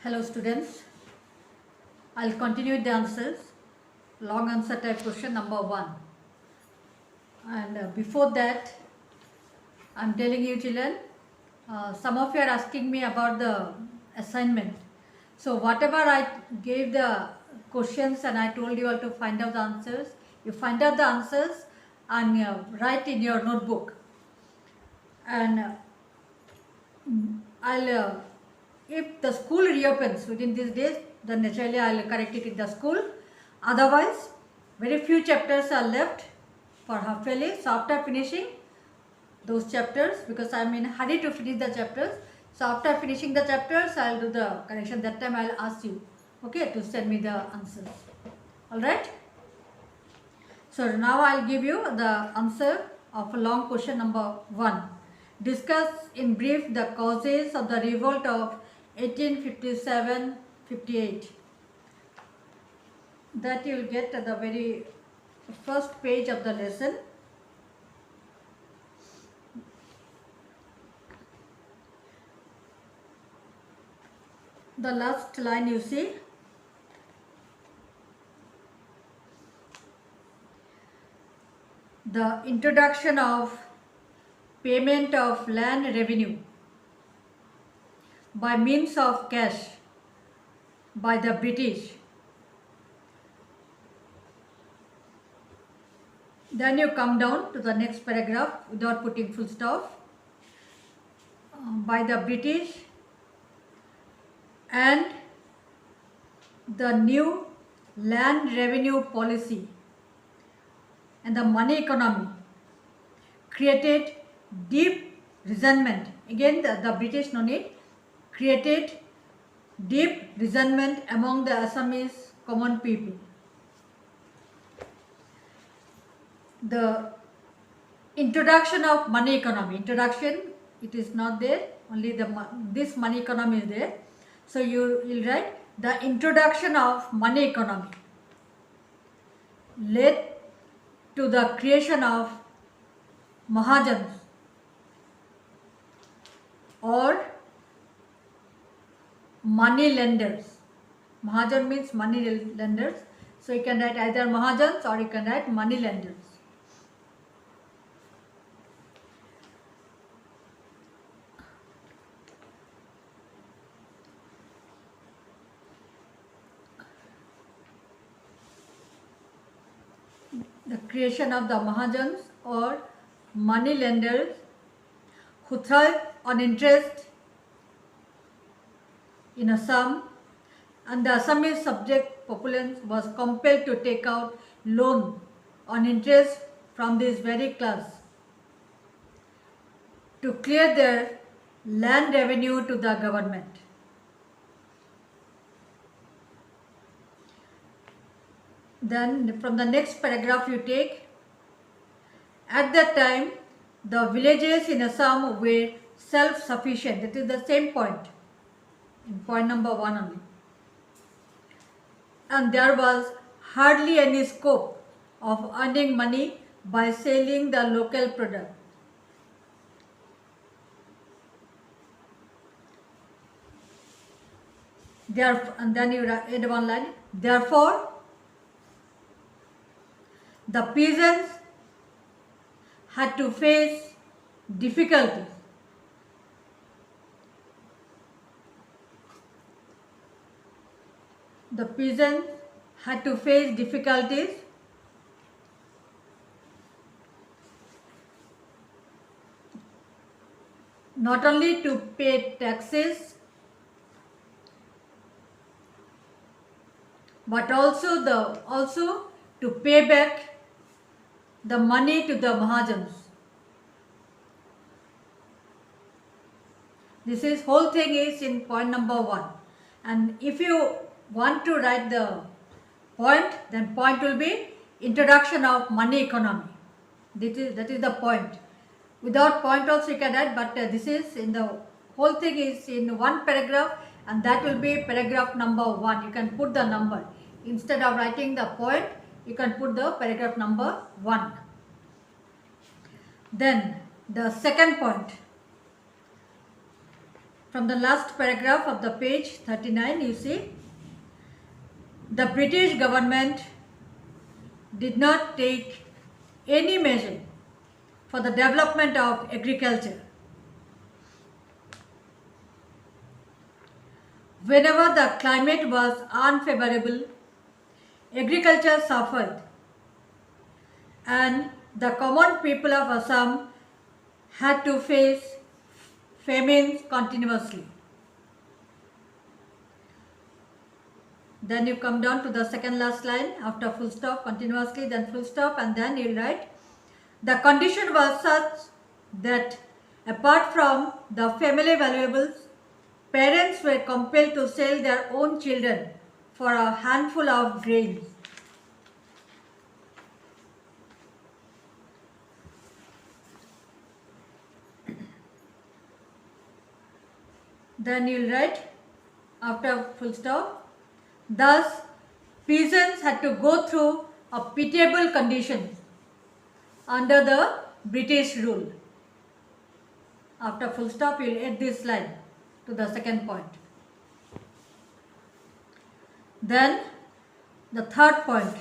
Hello students, I'll continue with the answers. Long answer type question number 1. And before that, I'm telling you children, some of you are asking me about the assignment. So whatever I gave the questions and I told you all to find out the answers, you find out the answers and write in your notebook. And if the school reopens within these days, then naturally I'll correct it in the school. Otherwise, very few chapters are left for half yearly. So after finishing those chapters, because I'm in a hurry to finish the chapters, so after finishing the chapters, I'll do the correction. That time I'll ask you, okay, to send me the answers. Alright? So now I'll give you the answer of long question number 1. Discuss in brief the causes of the revolt of 1857-58. That you will get at the very first page of the lesson. The last line you see. The introduction of payment of land revenue by means of cash by the British. Then you come down to the next paragraph without putting full stop. By the British and the new land revenue policy and the money economy created deep resentment. Again, the British no need, created deep resentment among the Assamese common people. The introduction of money economy. Introduction, it is not there, only this money economy is there. So you will write the introduction of money economy led to the creation of Mahajans or money lenders. Mahajan means money lenders. So you can write either Mahajans or you can write money lenders. The creation of the Mahajans or money lenders who thrive on interest in Assam, and the Assamese subject populace was compelled to take out loan on interest from this very class to clear their land revenue to the government. Then from the next paragraph you take, at that time the villages in Assam were self-sufficient. That is the same point, in point number 1 only. And there was hardly any scope of earning money by selling the local product. And then you add one line, therefore the peasants had to face difficulties. The peasants had to face difficulties not only to pay taxes but also to pay back the money to the Mahajans. This is whole thing is in point number 1. And if you want to write the point, then point will be introduction of money economy. That is the point. Without point also you can write, but this is in the whole thing is in one paragraph, and that will be paragraph number 1. You can put the number. Instead of writing the point, you can put the paragraph number 1. Then the second point. From the last paragraph of the page 39, you see, the British government did not take any measure for the development of agriculture. Whenever the climate was unfavorable, agriculture suffered, and the common people of Assam had to face famines continuously. Then you come down to the second last line after full stop, continuously, then full stop, and then you write, the condition was such that apart from the family valuables, parents were compelled to sell their own children for a handful of grains. Then you will write after full stop, thus peasants had to go through a pitiable conditions under the British rule. After full stop, you will add this line to the second point. Then the third point,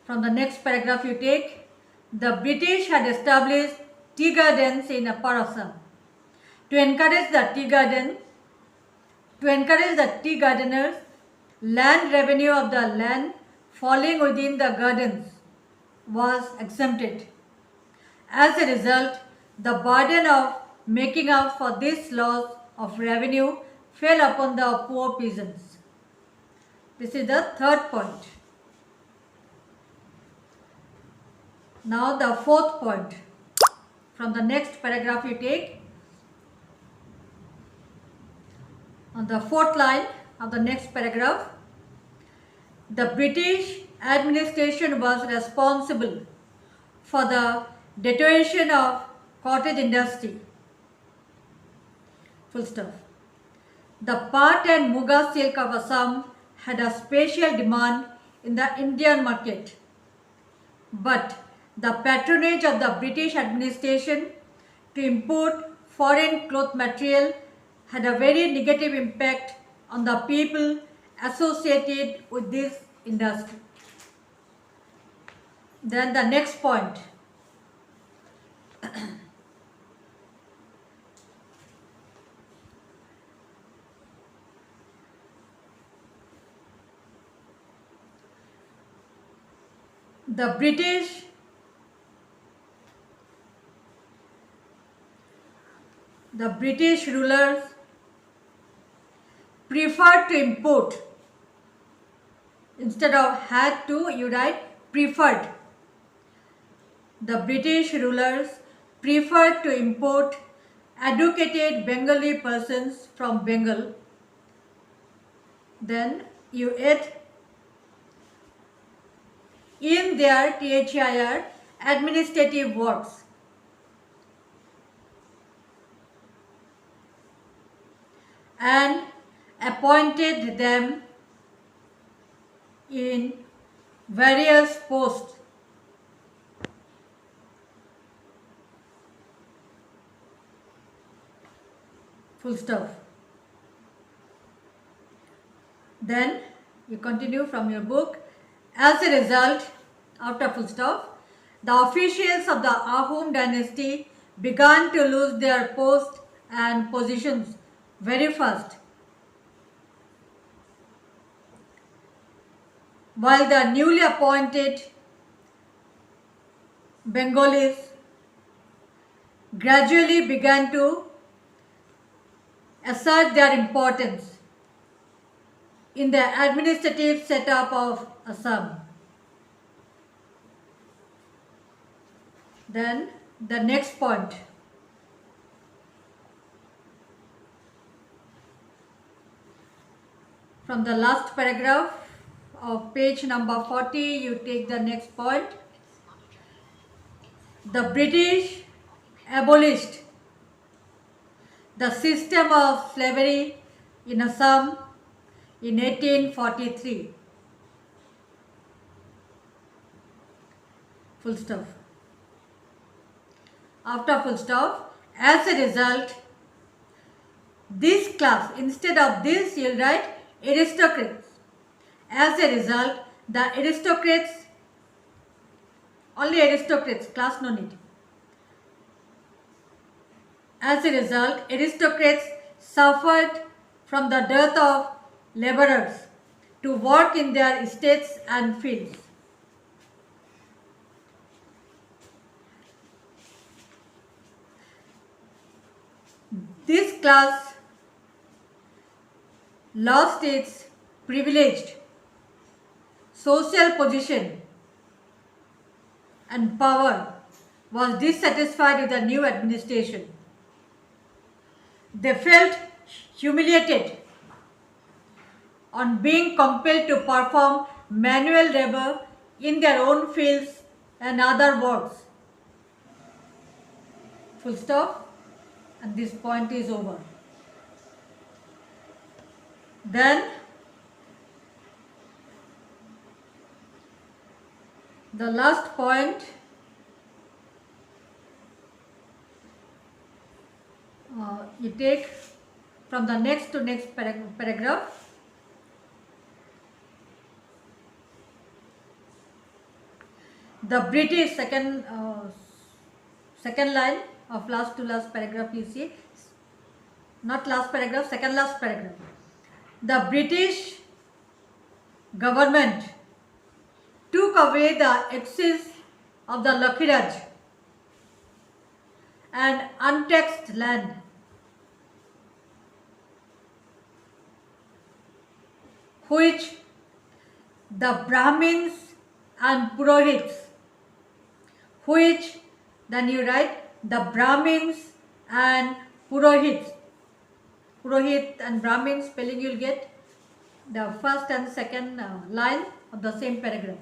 from the next paragraph you take, the British had established tea gardens in Upper Assam to encourage the tea gardeners. Land revenue of the land falling within the gardens was exempted. As a result, the burden of making up for this loss of revenue fell upon the poor peasants. This is the third point. Now the fourth point. From the next paragraph you take, on the fourth line of the next paragraph, the British administration was responsible for the deterioration of cottage industry. Full stop. The Pat and Muga silk of Assam had a special demand in the Indian market, but the patronage of the British administration to import foreign cloth material had a very negative impact on the people associated with this industry. Then the next point. The British rulers preferred to import. Instead of had to, you write preferred. The British rulers preferred to import educated Bengali persons from Bengal. Then you add in their THIR administrative works. And appointed them in various posts. Full stop. Then you continue from your book. As a result, after full stop, the officials of the Ahom dynasty began to lose their posts and positions very fast, while the newly appointed Bengalis gradually began to assert their importance in the administrative setup of Assam. Then the next point. From the last paragraph of page number 40, you take the next point. The British abolished the system of slavery in Assam in 1843. Full stop. After full stop, as a result, this class, instead of this you will write aristocrats. As a result, the aristocrats, only aristocrats, class no need. As a result, aristocrats suffered from the dearth of laborers to work in their estates and fields. This class lost its privileged social position and power, was dissatisfied with the new administration. They felt humiliated on being compelled to perform manual labor in their own fields and other works. Full stop, and this point is over. Then the last point, you take from the next to next paragraph. The British, second line of last to last paragraph, you see, not last paragraph, second last paragraph. The British government took away the excess of the Lakiraj and untaxed land. Which the Brahmins and Purohits, which then you write the Brahmins and Purohits. Purohit and Brahmin spelling you will get the first and second line of the same paragraph.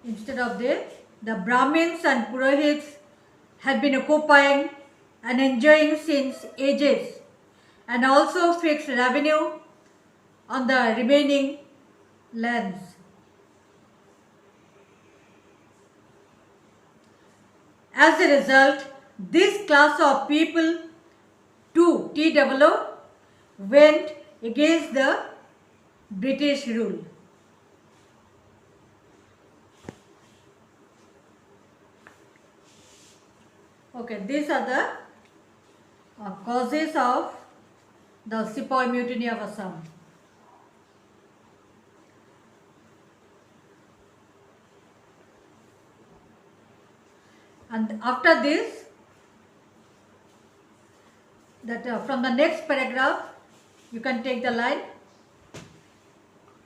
Instead of this, the Brahmins and Purohits had been occupying and enjoying since ages, and also fixed revenue on the remaining lands. As a result, this class of people too, TWO, went against the British rule. Okay, these are the causes of the Sepoy Mutiny of Assam. And after this, that from the next paragraph, you can take the line.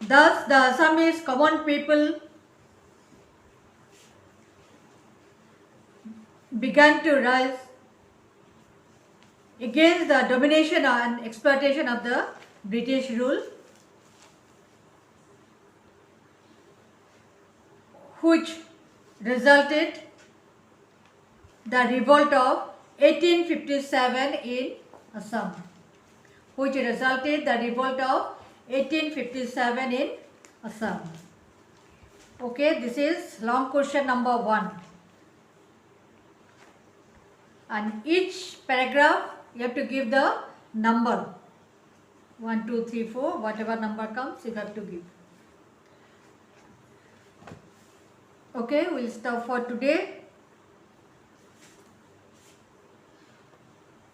Thus, the Assamese common people began to rise against the domination and exploitation of the British rule, which resulted the revolt of 1857 in Assam. Which resulted the revolt of 1857 in Assam. Okay, this is long question number 1. And each paragraph you have to give the number 1, 2, 3, 4, whatever number comes you have to give. Okay, we'll stop for today.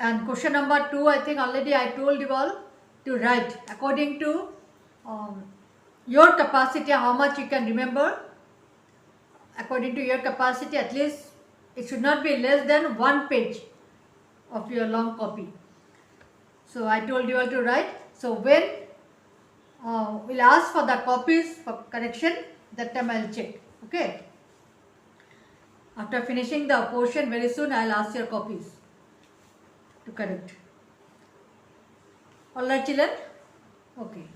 And question number 2, I think already I told you all to write according to your capacity, how much you can remember. According to your capacity, at least it should not be less than 1 page of your long copy. So I told you all to write. So when we'll ask for the copies for correction, that time I'll check. Okay. After finishing the portion, very soon I'll ask your copies to correct. Alright children? Okay.